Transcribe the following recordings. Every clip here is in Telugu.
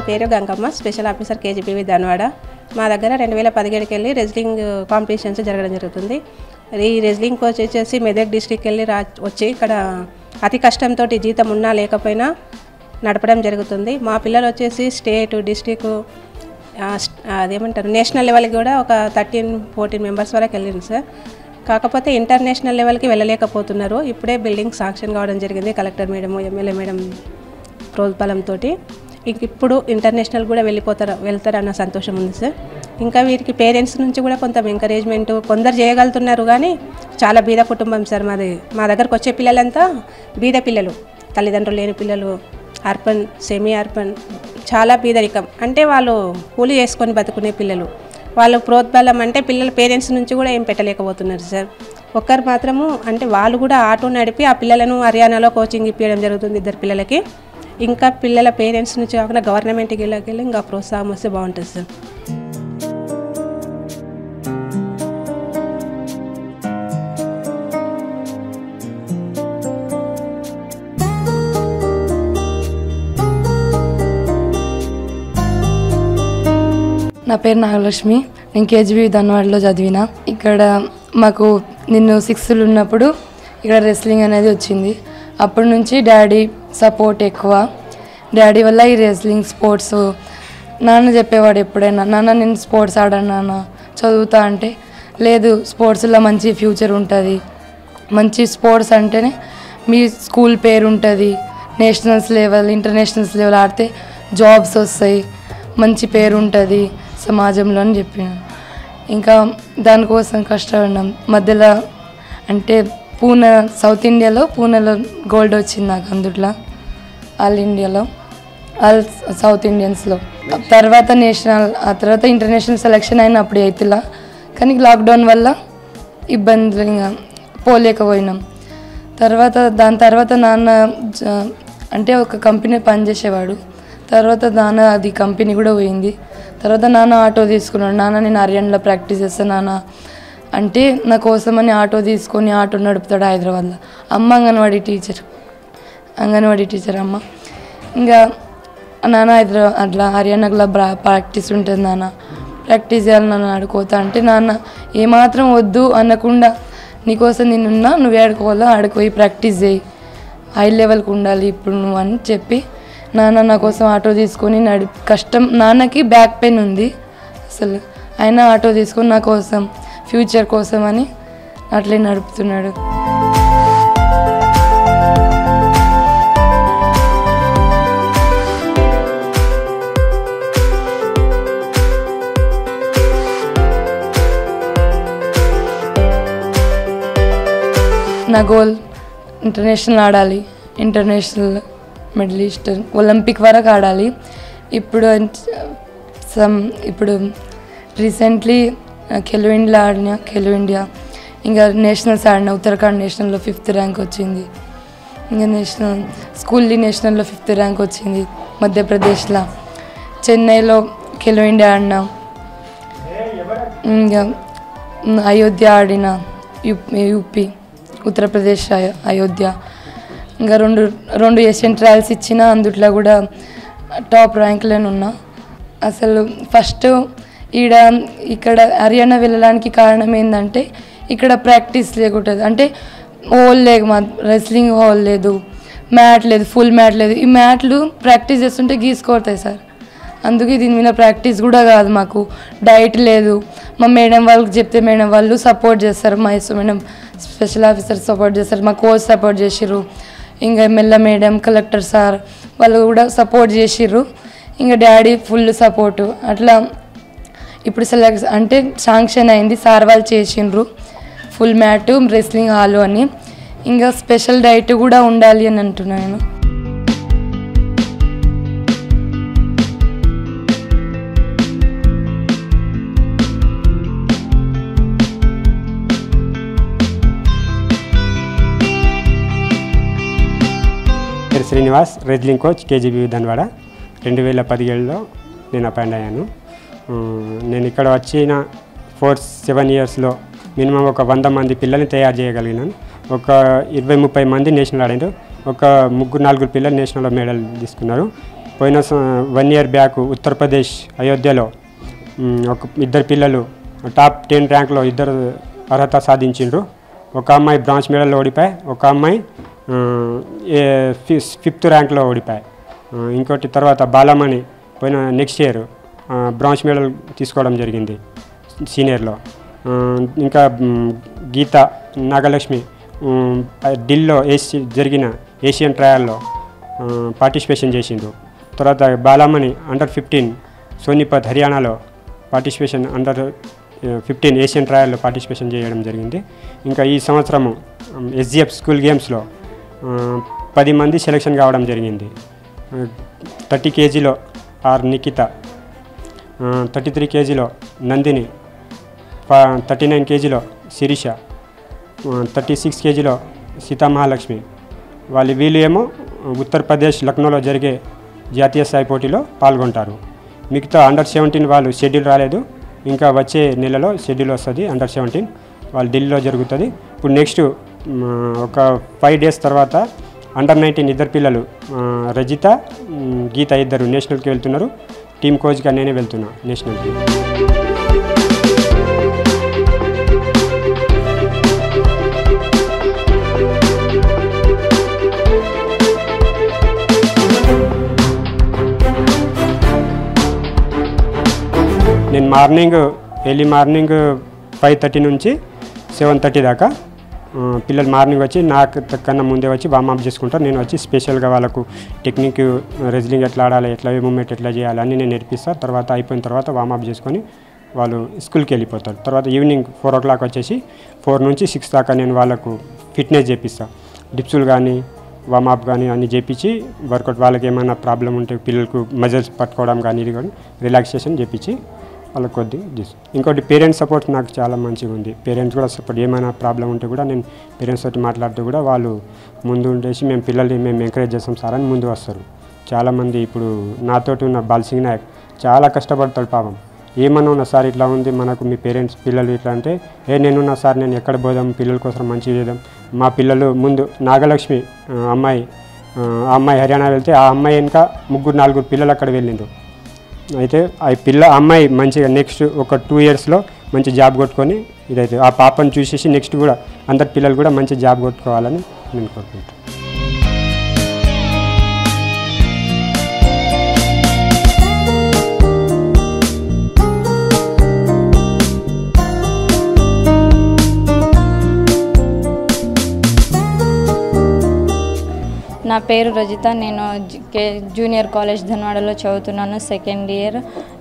పేరు Gangamma, special officer KGBV Dhanwada. మా దగ్గర 2017కి వెళ్ళి రెజ్లింగ్ కాంపిటీషన్స్ జరగడం జరుగుతుంది. ఈ రెజ్లింగ్ కోచ్ వచ్చేసి మెదక్ డిస్ట్రిక్ట్కి వెళ్ళి వచ్చి ఇక్కడ అతి కష్టంతో జీతం ఉన్నా లేకపోయినా నడపడం జరుగుతుంది. మా పిల్లలు వచ్చేసి స్టేట్, డిస్ట్రిక్ట్, అదేమంటారు నేషనల్ లెవెల్కి కూడా ఒక 13-14 మెంబర్స్ వరకు వెళ్ళింది సార్. కాకపోతే ఇంటర్నేషనల్ లెవెల్కి వెళ్ళలేకపోతున్నారు. ఇప్పుడే బిల్డింగ్ శాంక్షన్ కావడం జరిగింది కలెక్టర్ మేడం, ఎమ్మెల్యే మేడం ప్రోత్బలంతో. ఇప్పుడు ఇంటర్నేషనల్ కూడా వెళ్తారన్న సంతోషం ఉంది సార్. ఇంకా వీరికి పేరెంట్స్ నుంచి కూడా కొంత ఎంకరేజ్మెంట్, కొందరు చేయగలుగుతున్నారు కానీ చాలా బీద కుటుంబం సార్ మాది. మా దగ్గరకు వచ్చే పిల్లలంతా బీద పిల్లలు, తల్లిదండ్రులు లేని పిల్లలు, అర్బన్, సెమీ అర్బన్, చాలా బీదరికం. అంటే వాళ్ళు కూలి చేసుకొని బతుకునే పిల్లలు. వాళ్ళు ప్రోత్బలం అంటే పిల్లల పేరెంట్స్ నుంచి కూడా ఏం పెట్టలేకపోతున్నారు సార్. ఒక్కరు మాత్రము అంటే వాళ్ళు కూడా ఆటో నడిపి ఆ పిల్లలను హర్యానాలో కోచింగ్ ఇప్పించడం జరుగుతుంది 2 పిల్లలకి. ఇంకా పిల్లల పేరెంట్స్ నుంచి కాకుండా గవర్నమెంట్కి వెళ్ళి ఇంకా ప్రోత్సాహం వస్తే బాగుంటుంది సార్. నా పేరు నాగలక్ష్మి. నేను కేజీబీవీ ధన్వాడలో చదివిన. ఇక్కడ మాకు నేను 6th ఉన్నప్పుడు ఇక్కడ రెస్లింగ్ అనేది వచ్చింది. అప్పటి నుంచి డాడీ సపోర్ట్ ఎక్కువ. డాడీ వల్ల ఈ రెస్లింగ్ స్పోర్ట్స్ నాన్న చెప్పేవాడు ఎప్పుడైనా, నాన్న నేను స్పోర్ట్స్ ఆడాను నాన్న, చదువుతా అంటే లేదు, స్పోర్ట్స్లో మంచి ఫ్యూచర్ ఉంటుంది, మంచి స్పోర్ట్స్ అంటేనే మీ స్కూల్ పేరు ఉంటుంది, నేషనల్స్ లెవెల్, ఇంటర్నేషనల్స్ లెవెల్ ఆడితే జాబ్స్ వస్తాయి, మంచి పేరు ఉంటుంది సమాజంలో అని చెప్పిన. ఇంకా దానికోసం కష్టపడినాం. మధ్యలో అంటే సౌత్ ఇండియాలో పూణేలో గోల్డ్ వచ్చింది నాకు, అందుట్లో ఆల్ ఇండియాలో, ఆల్ సౌత్ ఇండియన్స్లో. తర్వాత నేషనల్, ఆ తర్వాత ఇంటర్నేషనల్ సెలెక్షన్ అయిన అప్పుడు 8th. కానీ లాక్డౌన్ వల్ల ఇబ్బందిగా పోలేకపోయినాం. దాని తర్వాత నాన్న అంటే ఒక కంపెనీ పనిచేసేవాడు. తర్వాత నాన్న అది కంపెనీ కూడా పోయింది. తర్వాత నాన్న ఆటో తీసుకున్నాడు. నాన్న నేను హర్యానాలో ప్రాక్టీస్ చేస్తాను నాన్న అంటే నా కోసమని ఆటో తీసుకొని ఆటో నడుపుతాడు హైదరాబాద్లో. అమ్మ అంగన్వాడీ టీచర్ అమ్మ. ఇంకా నాన్న అట్లా హర్యానాలో ప్రాక్టీస్ ఉంటుంది నాన్న, ప్రాక్టీస్ చేయాలి నాన్న ఆడుకోతా అంటే నాన్న ఏమాత్రం వద్దు అనకుండా నీకోసం నేనున్నా, నువ్వు ఆడుకోవాలా, ఆడుకోయి ప్రాక్టీస్ చేయి, హై లెవెల్కి ఉండాలి ఇప్పుడు నువ్వు అని చెప్పి నాన్న నా కోసం ఆటో తీసుకొని కష్టం. నాన్నకి బ్యాక్ పెయిన్ ఉంది అసలు, అయినా ఆటో తీసుకొని నా కోసం, ఫ్యూచర్ కోసం అని అట్లే నడుపుతున్నాడు. నా గోల్ ఇంటర్నేషనల్ ఆడాలి, ఇంటర్నేషనల్, మిడిల్ ఈస్ట్, ఒలింపిక్ వరకు ఆడాలి. ఇప్పుడు రీసెంట్లీ ఖేలో ఇండియా ఇంకా నేషనల్స్ ఆడిన. ఉత్తరాఖండ్ నేషనల్లో 5th ర్యాంక్ వచ్చింది. ఇంకా నేషనల్లో 5th ర్యాంక్ వచ్చింది. మధ్యప్రదేశ్లో చెన్నైలో ఖేలో ఇండియా ఆడిన. ఇంకా అయోధ్య ఆడిన, యూపీ, ఉత్తరప్రదేశ్, అయోధ్య. ఇంకా రెండు ఏషియన్ ట్రయల్స్ ఇచ్చిన, అందుట్లో కూడా టాప్ ర్యాంక్లోనే ఉన్నా. అసలు ఫస్ట్ ఇక్కడ హర్యానా వెళ్ళడానికి కారణం ఏంటంటే ఇక్కడ ప్రాక్టీస్ లేకుంటుంది. అంటే హాల్ లేదు, మా రెస్లింగ్ హాల్ లేదు, మ్యాట్ లేదు, ఫుల్ మ్యాట్ లేదు. ఈ మ్యాట్లు ప్రాక్టీస్ చేస్తుంటే గీసుకోతాయి సార్. అందుకే దీని మీద ప్రాక్టీస్ కూడా కాదు, మాకు డైట్ లేదు. మా మేడం వాళ్ళకి చెప్తే మేడం వాళ్ళు సపోర్ట్ చేస్తారు, మా మేడం స్పెషల్ ఆఫీసర్ సపోర్ట్ చేస్తారు, మా కోచ్ సపోర్ట్ చేసిర్రు, ఇంకా ఎమ్మెల్యే మేడం, కలెక్టర్ సార్ వాళ్ళు కూడా సపోర్ట్ చేసిర్రు. ఇంకా డాడీ ఫుల్ సపోర్టు. అట్లా ఇప్పుడు అంటే శాంక్షన్ అయింది, సార్ వాళ్ళు చేసిండ్రు ఫుల్ మ్యాటు, రెస్లింగ్ హాలు అని. ఇంకా స్పెషల్ డైట్ కూడా ఉండాలి అని అంటున్నాను. Srinivas, wrestling coach, KGBV Dhanwada. 2017లో నేను అపాయింట్ అయ్యాను. నేను ఇక్కడ వచ్చిన 4-7 ఇయర్స్లో మినిమం ఒక 100 మంది పిల్లల్ని తయారు చేయగలిగినాను. ఒక 20-30 మంది నేషనల్ ఆడారు. ఒక 3-4 పిల్లలు నేషనల్లో మెడల్ తీసుకున్నారు. పోయిన 1 year బ్యాక్ ఉత్తరప్రదేశ్ అయోధ్యలో ఒక ఇద్దరు పిల్లలు టాప్ 10 ర్యాంక్లో ఇద్దరు అర్హత సాధించిండ్రు. ఒక అమ్మాయి బ్రాంజ్ మెడల్లో ఓడిపోయి, ఒక అమ్మాయి 5th ర్యాంక్లో ఓడిపోయి. ఇంకోటి తర్వాత బాలమణి పోయిన నెక్స్ట్ ఇయర్ బ్రాంజ్ మెడల్ తీసుకోవడం జరిగింది సీనియర్లో. ఇంకా గీత నాగలక్ష్మి ఢిల్లీలో జరిగిన ఏషియన్ ట్రయల్లో పార్టిసిపేషన్ చేసిండ్రు. తర్వాత బాలమణి అండర్ 15 సోనిపత్ హర్యానాలో పార్టిసిపేషన్ అండర్ 15 ఏషియన్ ట్రయల్లో పార్టిసిపేషన్ చేయడం జరిగింది. ఇంకా ఈ సంవత్సరము SGF స్కూల్ గేమ్స్లో 10 మంది సెలెక్షన్ కావడం జరిగింది. 30 kgలో ఆర్ నిఖిత, 33 kgలో నందిని, 39 kgలో శిరీష, 36 kgలో సీతామహాలక్ష్మి. వీళ్ళు ఏమో ఉత్తరప్రదేశ్ లక్నోలో జరిగే జాతీయ స్థాయి పోటీలో పాల్గొంటారు. మిగతా అండర్ 17 వాళ్ళు షెడ్యూల్ రాలేదు, ఇంకా వచ్చే నెలలో షెడ్యూల్ వస్తుంది. అండర్ 17 వాళ్ళు ఢిల్లీలో జరుగుతుంది. ఇప్పుడు నెక్స్ట్ ఒక 5 days తర్వాత అండర్ 19 ఇద్దరు పిల్లలు రజిత, గీత ఇద్దరు నేషనల్కి వెళ్తున్నారు. టీమ్ కోచ్గా నేనే వెళ్తున్నా నేషనల్కి. నేను ఎర్లీ మార్నింగ్ 5:30 నుంచి 7:30 దాకా పిల్లలు మార్నింగ్ వచ్చి నాకు కన్నా ముందే వచ్చి వార్మప్ చేసుకుంటారు. నేను వచ్చి స్పెషల్గా వాళ్ళకు టెక్నిక్ రెజ్లింగ్ ఎట్లా ఆడాలి, ఎట్లా మూమెంట్ ఎట్లా చేయాలి అన్నీ నేను నేర్పిస్తాను. తర్వాత అయిపోయిన తర్వాత వార్మప్ చేసుకొని వాళ్ళు స్కూల్కి వెళ్ళిపోతారు. తర్వాత ఈవినింగ్ 4 o'clock వచ్చేసి 4 నుంచి 6 దాకా నేను వాళ్ళకు ఫిట్నెస్ చేపిస్తాను. డిప్సులు కానీ వార్మప్ కానీ అన్నీ చేపించి వర్కౌట్ వాళ్ళకి ఏమైనా ప్రాబ్లం ఉంటే పిల్లలకు మజిల్స్ పట్టుకోవడం కానీ ఇది కానీ రిలాక్సేషన్ చేపించి వాళ్ళకి కొద్దిగా చేస్తాను. ఇంకోటి పేరెంట్స్ సపోర్ట్ నాకు చాలా మంచిగా ఉంది. పేరెంట్స్ కూడా సపోర్ట్, ఏమైనా ప్రాబ్లం ఉంటే కూడా నేను పేరెంట్స్ తోటి మాట్లాడుతూ కూడా వాళ్ళు ముందు ఉండేసి మేము ఎంకరేజ్ చేస్తాం సార్ అని ముందు వస్తారు. చాలామంది ఇప్పుడు నాతోటి ఉన్న బాల్సింగ్ నాయక్ చాలా కష్టపడతాడు పాపం. ఏమన్నా ఉన్నా సార్ ఇట్లా ఉంది మనకు మీ పేరెంట్స్ పిల్లలు ఇట్లా అంటే నేనున్నా సార్, నేను ఎక్కడ పోదాం పిల్లల కోసం మంచిగా చేద్దాం. మా పిల్లలు ముందు నాగలక్ష్మి ఆ అమ్మాయి హర్యానా వెళ్తే ఆ అమ్మాయి ఇంకా 3-4 పిల్లలు అక్కడ వెళ్ళిండ్రు. అయితే అమ్మాయి మంచిగా నెక్స్ట్ ఒక 2 yearsలో మంచి జాబ్ కొట్టుకొని ఇదైతే ఆ పాపను చూసేసి నెక్స్ట్ కూడా అందరి పిల్లలు కూడా మంచి జాబ్ కొట్టుకోవాలని నేను కోరుకుంటాను. నా పేరు రజిత. నేను జూనియర్ కాలేజ్ ధన్వాడలో చదువుతున్నాను, 2nd year.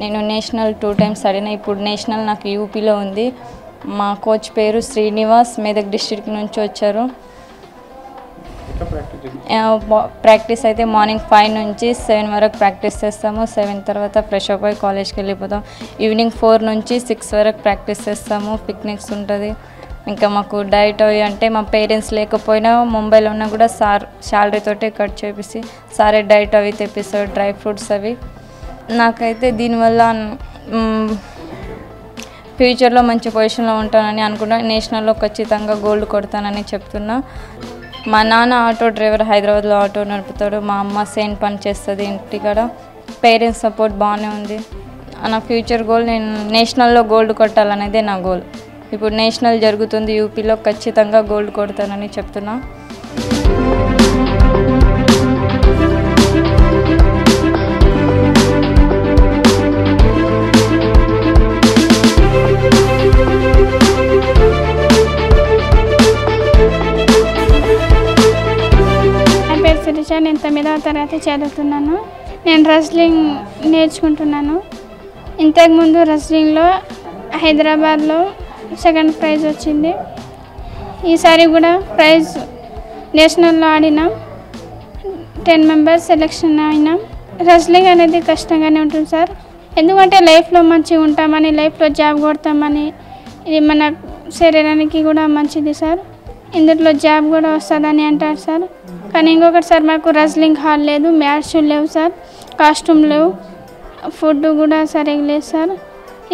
నేను నేషనల్ 2 times ఆడినా. ఇప్పుడు నేషనల్ నాకు యూపీలో ఉంది. మా కోచ్ పేరు శ్రీనివాస్, మెదక్ డిస్ట్రిక్ట్ నుంచి వచ్చారు. ప్రాక్టీస్ అయితే మార్నింగ్ 5 నుంచి 7 వరకు ప్రాక్టీస్ చేస్తాము. 7 తర్వాత ఫ్రెష్ అప్ అయ్యి కాలేజ్కి వెళ్ళిపోతాం. ఈవినింగ్ 4 నుంచి 6 వరకు ప్రాక్టీస్ చేస్తాము. పిక్నిక్స్ ఉంటుంది. ఇంకా మాకు డైట్ అవి అంటే మా పేరెంట్స్ లేకపోయినా ముంబైలో ఉన్నా కూడా సార్ శాలరీ తోటే కట్ చేపిసి సారే డైట్ అవి తెప్పిస్తారు, డ్రై ఫ్రూట్స్ అవి. నాకైతే దీనివల్ల ఫ్యూచర్లో మంచి పొజిషన్లో ఉంటానని అనుకున్నా. నేషనల్లో ఖచ్చితంగా గోల్డ్ కొడతానని చెప్తున్నా. మా నాన్న ఆటో డ్రైవర్, హైదరాబాద్లో ఆటో నడుపుతాడు. మా అమ్మ సేమ్ పని చేస్తుంది ఇంటికాడ. పేరెంట్స్ సపోర్ట్ బాగానే ఉంది. నా ఫ్యూచర్ గోల్ నేను నేషనల్లో గోల్డ్ కొట్టాలనేదే నా గోల్. ఇప్పుడు నేషనల్ జరుగుతుంది యూపీలో, ఖచ్చితంగా గోల్డ్ కొడతానని చెప్తున్నా. నా పేరు శిరీష. నేను 9వ తరగతి చదువుతున్నాను. నేను రెజ్లింగ్ నేర్చుకుంటున్నాను. ఇంతకుముందు రెజ్లింగ్లో హైదరాబాద్లో 2nd ప్రైజ్ వచ్చింది. ఈసారి కూడా ప్రైజ్ నేషనల్లో ఆడినాం. 10 members సెలెక్షన్ అయినాం. రెజ్లింగ్ అనేది కష్టంగానే ఉంటుంది సార్. ఎందుకంటే లైఫ్లో మంచిగా ఉంటామని, లైఫ్లో జాబ్ కొడతామని, ఇది మన శరీరానికి కూడా మంచిది సార్. ఇందులో జాబ్ కూడా వస్తుందని అంటారు సార్. కానీ ఇంకొకటి సార్, మాకు రెజ్లింగ్ హాల్ లేదు, మ్యాట్స్ లేవు సార్, కాస్ట్యూమ్ లేవు, ఫుడ్ కూడా సరిగ్గా లేదు సార్.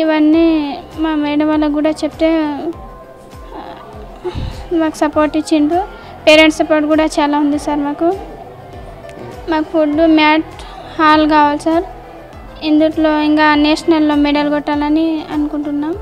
ఇవన్నీ మా మేడం వాళ్ళకు కూడా చెప్తే మాకు సపోర్ట్ ఇచ్చిండ్రు. పేరెంట్స్ సపోర్ట్ కూడా చాలా ఉంది సార్. మాకు ఫుడ్, మ్యాట్, హాల్ కావాలి సార్. ఇందులో ఇంకా నేషనల్లో మెడల్ కొట్టాలని అనుకుంటున్నాం.